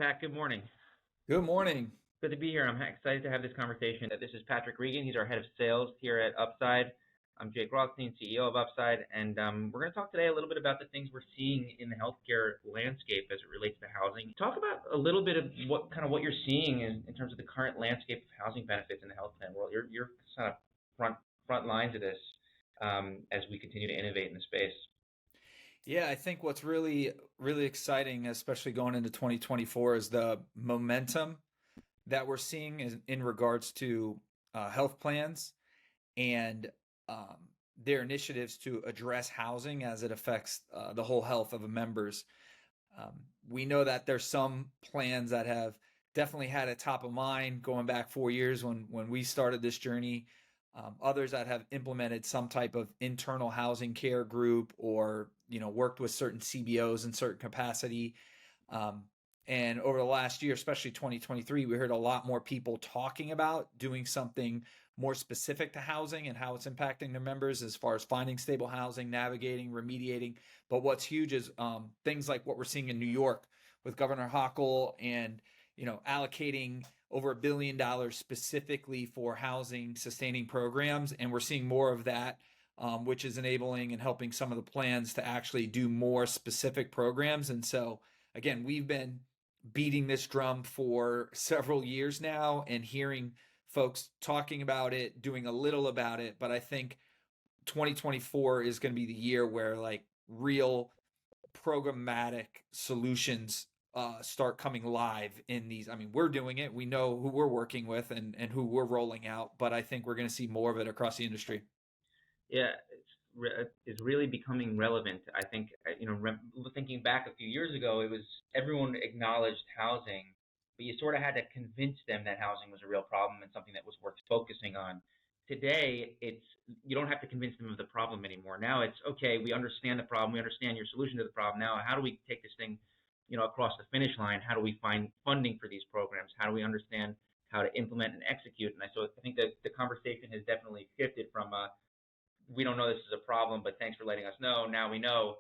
Pat. Good morning. Good morning. Good to be here. I'm excited to have this conversation. This is Patrick Regan. He's our head of sales here at Upside. I'm Jake Rothstein, CEO of Upside, and we're going to talk today a little bit about the things we're seeing in the healthcare landscape as it relates to housing. Talk about a little bit of what you're seeing in terms of the current landscape of housing benefits in the health plan world. You're kind of front lines of this as we continue to innovate in the space. Yeah, I think what's really exciting, especially going into 2024, is the momentum that we're seeing in regards to health plans and um, their initiatives to address housing as it affects the whole health of the members. Um, we know that there's some plans that have definitely had it top of mind going back 4 years when we started this journey. Others that have implemented some type of internal housing care group or worked with certain CBOs in certain capacity. Um, and over the last year, especially 2023, we heard a lot more people talking about doing something more specific to housing and how it's impacting their members as far as finding stable housing, navigating, remediating. But what's huge is things like what we're seeing in New York with Governor Hochul and allocating over $1 billion specifically for housing sustaining programs. And we're seeing more of that, which is enabling and helping some of the plans to actually do more specific programs. And so, again, we've been beating this drum for several years now and hearing folks talking about it, doing a little about it. But I think 2024 is going to be the year where like real programmatic solutions start coming live in these. I mean, we're doing it. We know who we're working with and who we're rolling out, but I think we're going to see more of it across the industry. Yeah, it's really becoming relevant. I think, thinking back a few years ago, it was everyone acknowledged housing, but you sort of had to convince them that housing was a real problem and something that was worth focusing on. Today, you don't have to convince them of the problem anymore. Now it's okay. We understand the problem. We understand your solution to the problem. Now, how do we take this thing, across the finish line? How do we find funding for these programs? How do we understand how to implement and execute? And so I think that the conversation has definitely shifted from we don't know this is a problem, but thanks for letting us know. Now we know,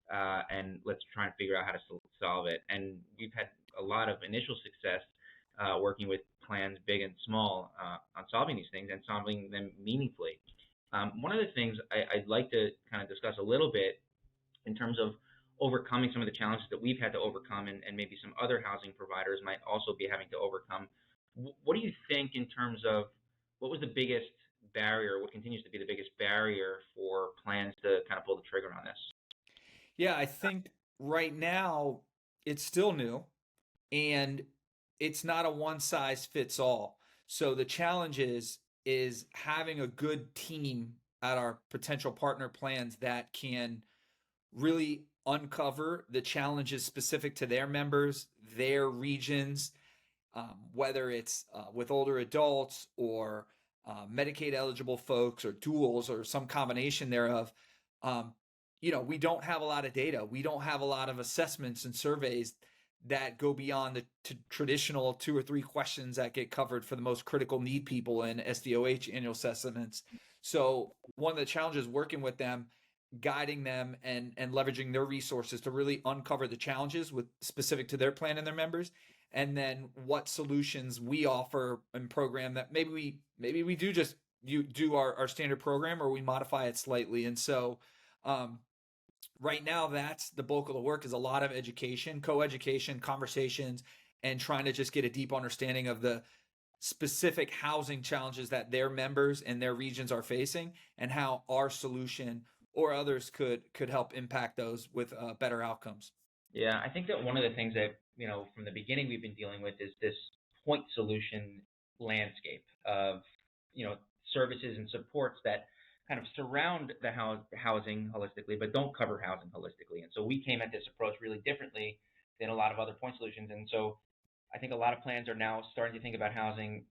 and let's try and figure out how to solve it. And we've had a lot of initial success working with plans, big and small, on solving these things and solving them meaningfully. One of the things I'd like to kind of discuss a little bit in terms of overcoming some of the challenges that we've had to overcome and maybe some other housing providers might also be having to overcome. What do you think in terms of what was the biggest barrier, what continues to be the biggest barrier for plans to kind of pull the trigger on this? Yeah, I think right now it's still new and it's not a one size fits all. So the challenge is having a good team at our potential partner plans that can really uncover the challenges specific to their members, their regions, whether it's with older adults or Medicaid eligible folks or duals or some combination thereof. Um, we don't have a lot of data. We don't have a lot of assessments and surveys that go beyond the traditional 2 or 3 questions that get covered for the most critical need people in SDoH annual assessments. So one of the challenges working with them, guiding them and leveraging their resources to really uncover the challenges with specific to their plan and their members, and then what solutions we offer and program that maybe we do just you do our standard program or we modify it slightly. And so right now that's the bulk of the work is a lot of education, co-education, conversations, and trying to just get a deep understanding of the specific housing challenges that their members and their regions are facing and how our solution or others could help impact those with better outcomes. Yeah, I think that one of the things that, from the beginning we've been dealing with is this point solution landscape of, services and supports that kind of surround the housing holistically, but don't cover housing holistically. And so we came at this approach really differently than a lot of other point solutions. And so I think a lot of plans are now starting to think about housing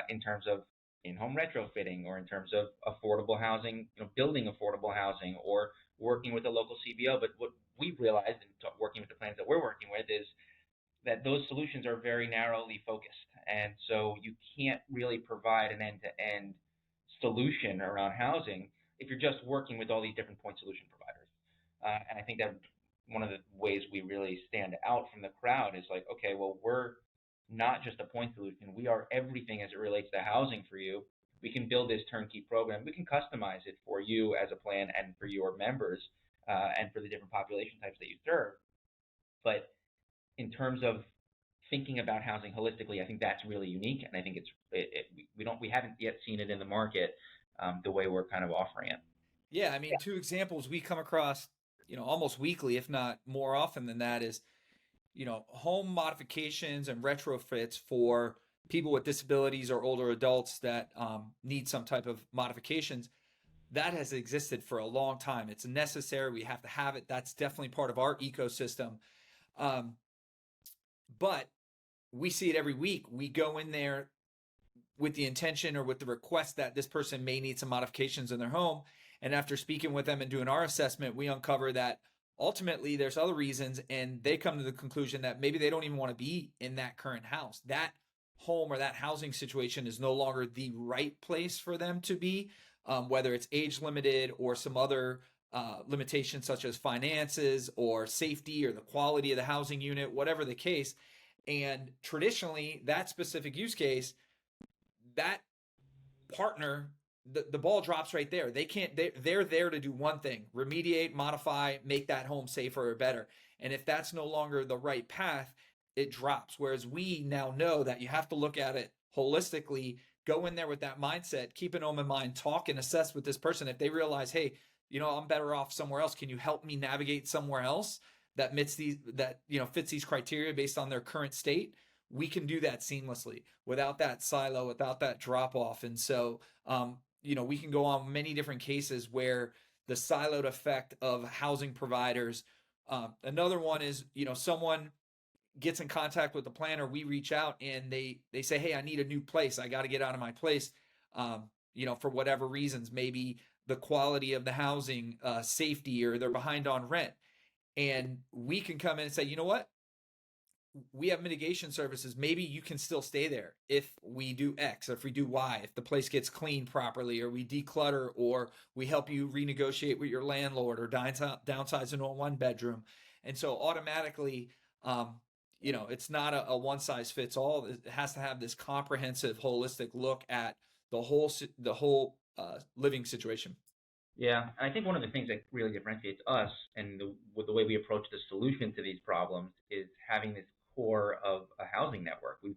in terms of in-home retrofitting or in terms of affordable housing, building affordable housing or working with a local CBO. But what we've realized in working with the plans that we're working with is that those solutions are very narrowly focused. And so you can't really provide an end-to-end solution around housing if you're just working with all these different point solution providers. And I think that one of the ways we really stand out from the crowd is like, okay, well, we're not just a point solution. We are everything as it relates to housing for you. We can build this turnkey program. We can customize it for you as a plan and for your members and for the different population types that you serve. But in terms of thinking about housing holistically, I think that's really unique, and I think we haven't yet seen it in the market the way we're kind of offering it. Yeah, I mean, two examples we come across, almost weekly, if not more often than that, is home modifications and retrofits for people with disabilities or older adults that need some type of modifications. That has existed for a long time. It's necessary. We have to have it. That's definitely part of our ecosystem. Um, but we see it every week. We go in there with the intention or with the request that this person may need some modifications in their home. And after speaking with them and doing our assessment, we uncover that ultimately there's other reasons, and they come to the conclusion that maybe they don't even want to be in that current house. That home or that housing situation is no longer the right place for them to be, whether it's age limited or some other limitations such as finances or safety or the quality of the housing unit, whatever the case. And traditionally, that specific use case, that partner, the ball drops right there. They're there to do one thing: remediate, modify, make that home safer or better. And if that's no longer the right path, it drops. Whereas we now know that you have to look at it holistically, go in there with that mindset, keep an open mind, talk and assess with this person. If they realize, hey, I'm better off somewhere else, can you help me navigate somewhere else that fits these criteria based on their current state? We can do that seamlessly without that silo, without that drop off. And so, we can go on many different cases where the siloed effect of housing providers. Another one is, someone gets in contact with the planner, we reach out and they say, hey, I need a new place. I got to get out of my place. For whatever reasons, maybe the quality of the housing, safety, or they're behind on rent. And we can come in and say, you know what? We have mitigation services. Maybe you can still stay there if we do X, or if we do Y, if the place gets cleaned properly, or we declutter, or we help you renegotiate with your landlord, or downsize into a one bedroom. And so automatically, it's not a one size fits all. It has to have this comprehensive, holistic look at the whole living situation. Yeah, and I think one of the things that really differentiates us and the way we approach the solution to these problems is having this core of a housing network. We've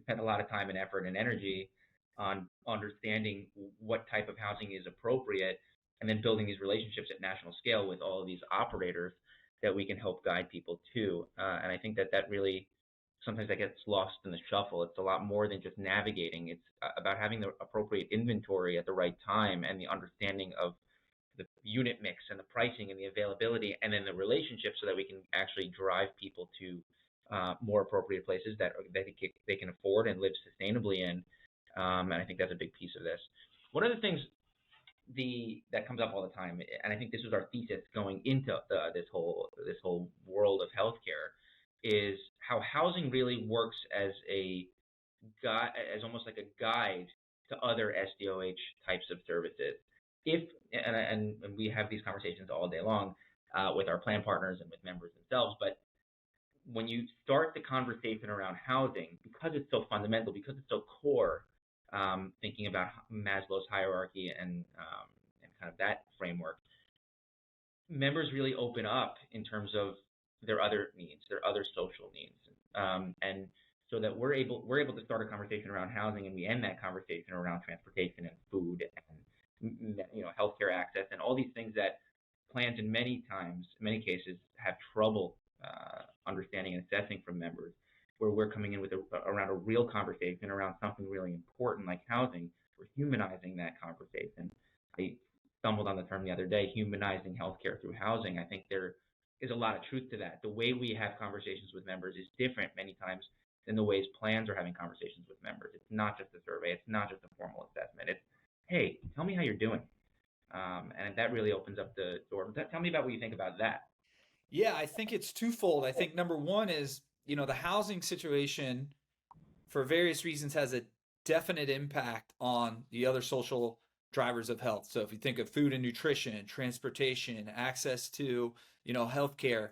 spent a lot of time and effort and energy on understanding what type of housing is appropriate, and then building these relationships at national scale with all of these operators that we can help guide people to. And I think that really sometimes that gets lost in the shuffle. It's a lot more than just navigating. It's about having the appropriate inventory at the right time and the understanding of the unit mix and the pricing and the availability, and then the relationship, so that we can actually drive people to more appropriate places that they can afford and live sustainably in. And I think that's a big piece of this. One of the things that comes up all the time, and I think this was our thesis going into this whole world of healthcare, is how housing really works as as almost like a guide to other SDoH types of services. And we have these conversations all day long with our plan partners and with members themselves, but when you start the conversation around housing, because it's so fundamental, because it's so core, thinking about Maslow's hierarchy and kind of that framework, members really open up in terms of their other needs, their other social needs, and so that we're able to start a conversation around housing, and we end that conversation around transportation and food and healthcare access and all these things that plans in many cases have trouble understanding and assessing from members, where we're coming in with around a real conversation around something really important like housing. We're humanizing that conversation. I stumbled on the term the other day, humanizing healthcare through housing. I think there is a lot of truth to that. The way we have conversations with members is different many times than the ways plans are having conversations with members. It's not just a survey. It's not just a formal assessment. It's, hey, tell me how you're doing. And that really opens up the door. Tell me about what you think about that. Yeah, I think it's twofold. I think number one is, the housing situation for various reasons has a definite impact on the other social drivers of health. So if you think of food and nutrition, transportation, access to, healthcare,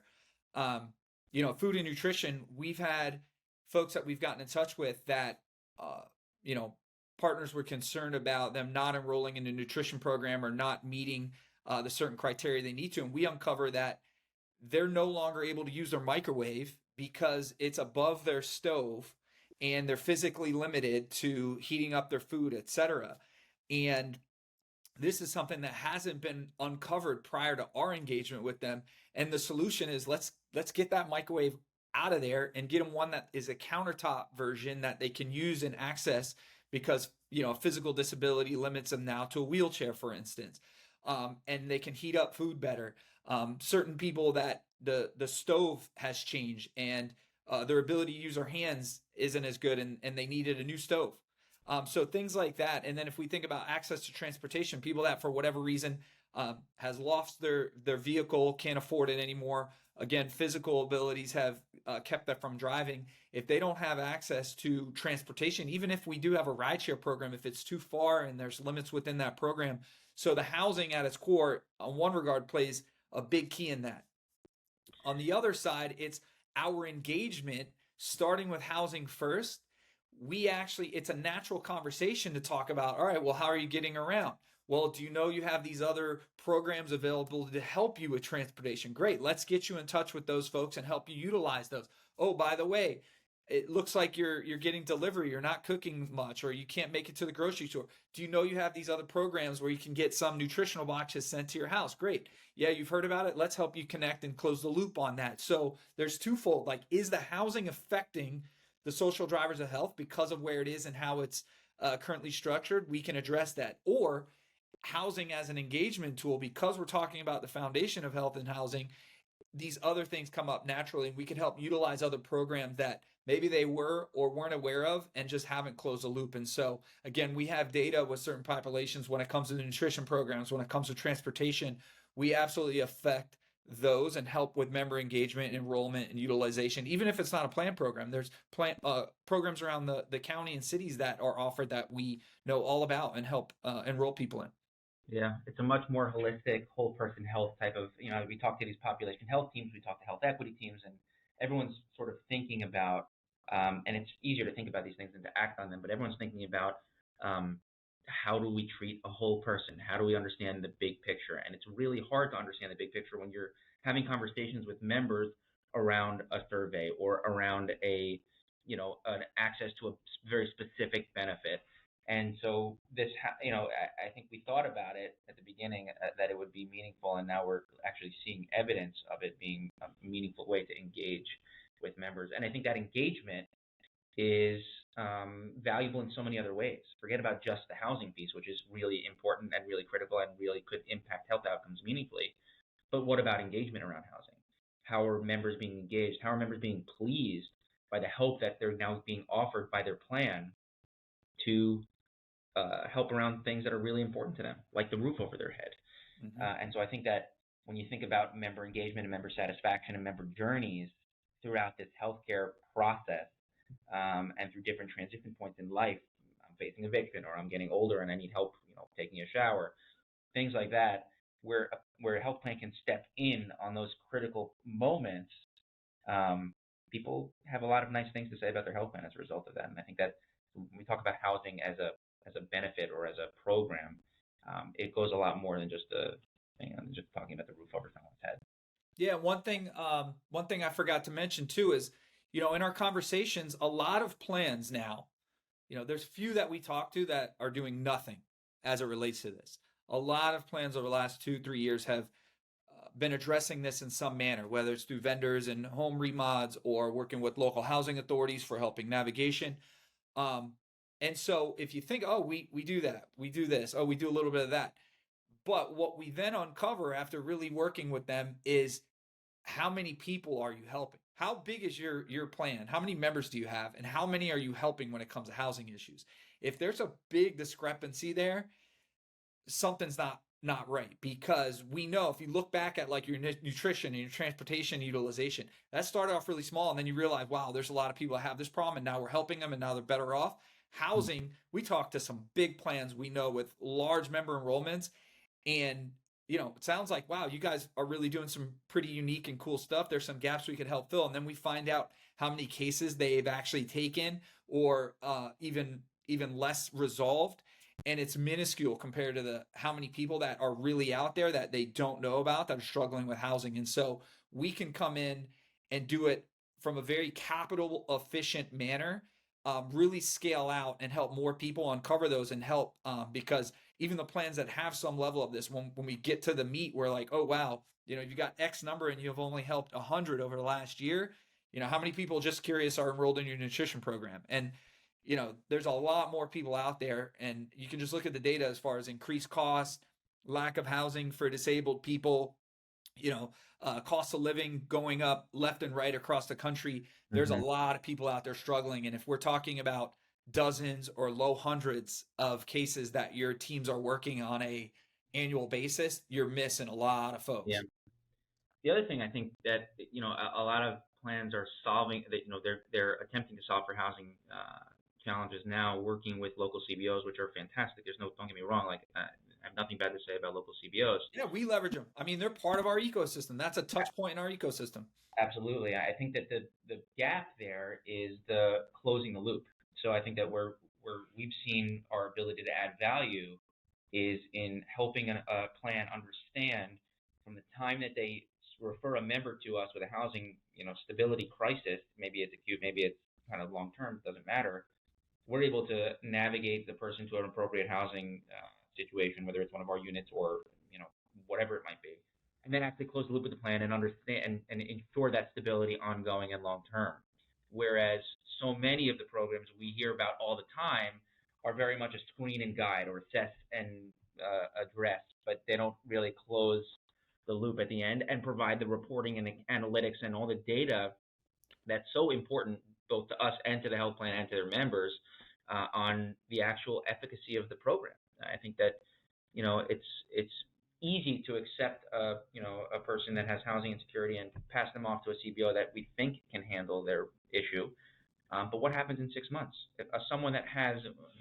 food and nutrition, we've had folks that we've gotten in touch with that, uh, you know, partners were concerned about them not enrolling in a nutrition program or not meeting the certain criteria they need to. And we uncover that they're no longer able to use their microwave because it's above their stove and they're physically limited to heating up their food, etc. And this is something that hasn't been uncovered prior to our engagement with them. And the solution is let's get that microwave out of there and get them one that is a countertop version that they can use and access, because physical disability limits them now to a wheelchair, for instance, and they can heat up food better. Certain people that the stove has changed and their ability to use their hands isn't as good, and they needed a new stove. So things like that. And then if we think about access to transportation, people that for whatever reason has lost their vehicle, can't afford it anymore. Again, physical abilities have kept them from driving. If they don't have access to transportation, even if we do have a rideshare program, if it's too far and there's limits within that program. So the housing at its core, on one regard, plays a big key in that. On the other side, it's our engagement, starting with housing first. It's a natural conversation to talk about, all right, well, how are you getting around? Well, do you know you have these other programs available to help you with transportation? Great, let's get you in touch with those folks and help you utilize those. Oh, by the way, it looks like you're getting delivery, you're not cooking much, or you can't make it to the grocery store. Do you know you have these other programs where you can get some nutritional boxes sent to your house? Great. Yeah, you've heard about it. Let's help you connect and close the loop on that. So there's twofold. Like, is the housing affecting the social drivers of health because of where it is and how it's currently structured? We can address that. Or housing as an engagement tool, because we're talking about the foundation of health and housing, these other things come up naturally, and we can help utilize other programs that maybe they were or weren't aware of and just haven't closed the loop. And so again, we have data with certain populations when it comes to the nutrition programs, when it comes to transportation, we absolutely affect those and help with member engagement, enrollment, and utilization. Even if it's not a plan program, there's programs around the county and cities that are offered that we know all about and help enroll people in. Yeah, it's a much more holistic, whole person health type of, we talk to these population health teams, we talk to health equity teams, and everyone's sort of thinking about, and it's easier to think about these things than to act on them, but everyone's thinking about how do we treat a whole person? How do we understand the big picture? And it's really hard to understand the big picture when you're having conversations with members around a survey or around an access to a very specific benefit. And so this, I think we thought about it at the beginning that it would be meaningful, and now we're actually seeing evidence of it being a meaningful way to engage with members. And I think that engagement is valuable in so many other ways. Forget about just the housing piece, which is really important and really critical and really could impact health outcomes meaningfully. But what about engagement around housing? How are members being engaged? How are members being pleased by the help that they're now being offered by their plan to help around things that are really important to them, like the roof over their head? Mm-hmm. And so I think that when you think about member engagement and member satisfaction and member journeys throughout this healthcare process, and through different transition points in life, I'm facing eviction, or I'm getting older and I need help, taking a shower, things like that, where a health plan can step in on those critical moments. People have a lot of nice things to say about their health plan as a result of that, and I think that when we talk about housing as a benefit or as a program, it goes a lot more than just just talking about the roof over someone's head. Yeah, one thing I forgot to mention too is, in our conversations, a lot of plans now, there's few that we talk to that are doing nothing as it relates to this. A lot of plans over the last 2-3 years have been addressing this in some manner, whether it's through vendors and home remods or working with local housing authorities for helping navigation. And so if you think, oh, we do that, we do this, oh, we do a little bit of that. But what we then uncover after really working with them is, how many people are you helping? How big is your plan? How many members do you have? And how many are you helping when it comes to housing issues? If there's a big discrepancy there, something's not right, because we know if you look back at like your nutrition and your transportation utilization, that started off really small, and then you realize, wow, there's a lot of people that have this problem, and now we're helping them, and now they're better off. Housing, we talk to some big plans we know with large member enrollments, and it sounds like, wow, you guys are really doing some pretty unique and cool stuff. There's some gaps we could help fill, and then we find out how many cases they've actually taken, or even less resolved, and it's minuscule compared to the how many people that are really out there that they don't know about that are struggling with housing. And so we can come in and do it from a very capital efficient manner, really scale out and help more people uncover those, and help, because even the plans that have some level of this, when we get to the meat, we're like, oh wow, you got X number and you've only helped 100 over the last year. How many people, just curious, are enrolled in your nutrition program? And there's a lot more people out there, and you can just look at the data as far as increased costs, lack of housing for disabled people, cost of living going up left and right across the country. There's a lot of people out there struggling. And if we're talking about dozens or low hundreds of cases that your teams are working on a annual basis, you're missing a lot of folks. Yeah. The other thing I think that a lot of plans are solving that they're attempting to solve for housing challenges now, working with local CBOs, which are fantastic. Don't get me wrong, like I have nothing bad to say about local CBOs. Yeah, we leverage them. I mean, they're part of our ecosystem. That's a touch point in our ecosystem. Absolutely. I think that the gap there is the closing the loop. So I think that we've seen our ability to add value is in helping a plan understand from the time that they refer a member to us with a housing stability crisis, maybe it's acute, maybe it's kind of long term, doesn't matter. We're able to navigate the person to an appropriate housing situation, whether it's one of our units or whatever it might be, and then actually close the loop with the plan and understand and ensure that stability ongoing and long term. Whereas so many of the programs we hear about all the time are very much a screen and guide or assess and address, but they don't really close the loop at the end and provide the reporting and the analytics and all the data that's so important both to us and to the health plan and to their members on the actual efficacy of the program. I think that it's easy to accept a person that has housing insecurity and pass them off to a CBO that we think can handle their issue. But what happens in 6 months? If someone that has,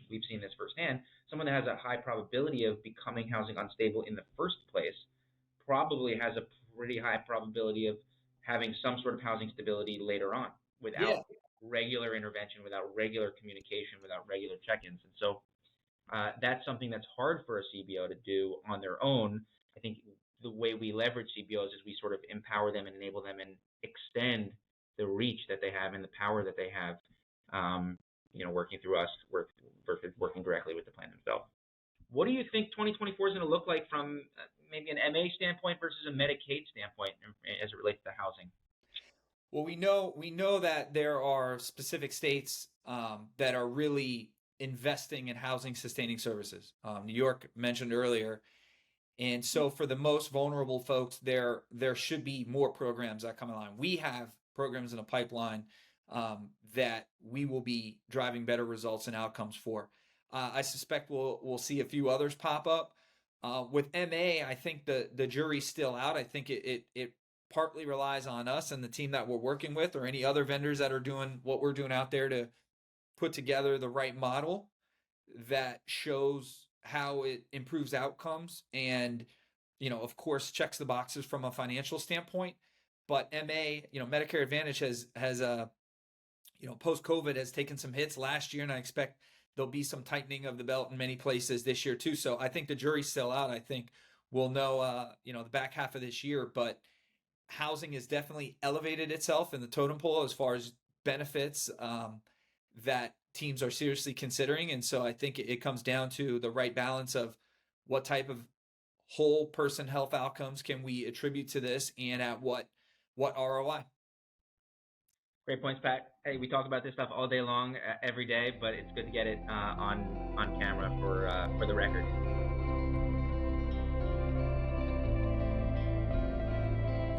we've seen this firsthand, someone that has a high probability of becoming housing unstable in the first place probably has a pretty high probability of having some sort of housing stability later on without regular intervention, without regular communication, without regular check-ins. And so that's something that's hard for a CBO to do on their own. I think the way we leverage CBOs is we sort of empower them and enable them and extend the reach that they have and the power that they have, working through us versus working directly with the plan themselves. What do you think 2024 is going to look like from maybe an MA standpoint versus a Medicaid standpoint as it relates to housing? Well, we know that there are specific states that are really investing in housing sustaining services. New York mentioned earlier. And so for the most vulnerable folks, there should be more programs that come along. We have programs in a pipeline that we will be driving better results and outcomes for. I suspect we'll see a few others pop up. With MA, I think the jury's still out. I think it partly relies on us and the team that we're working with, or any other vendors that are doing what we're doing out there, to put together the right model that shows how it improves outcomes and, of course, checks the boxes from a financial standpoint. But MA, Medicare Advantage has post-COVID has taken some hits last year, and I expect there'll be some tightening of the belt in many places this year too. So I think the jury's still out. I think we'll know, the back half of this year, but housing has definitely elevated itself in the totem pole as far as benefits that teams are seriously considering. And so I think it comes down to the right balance of what type of whole person health outcomes can we attribute to this, and at what ROI. Great points, Pat. Hey, we talk about this stuff all day long, every day, but it's good to get it on camera for the record.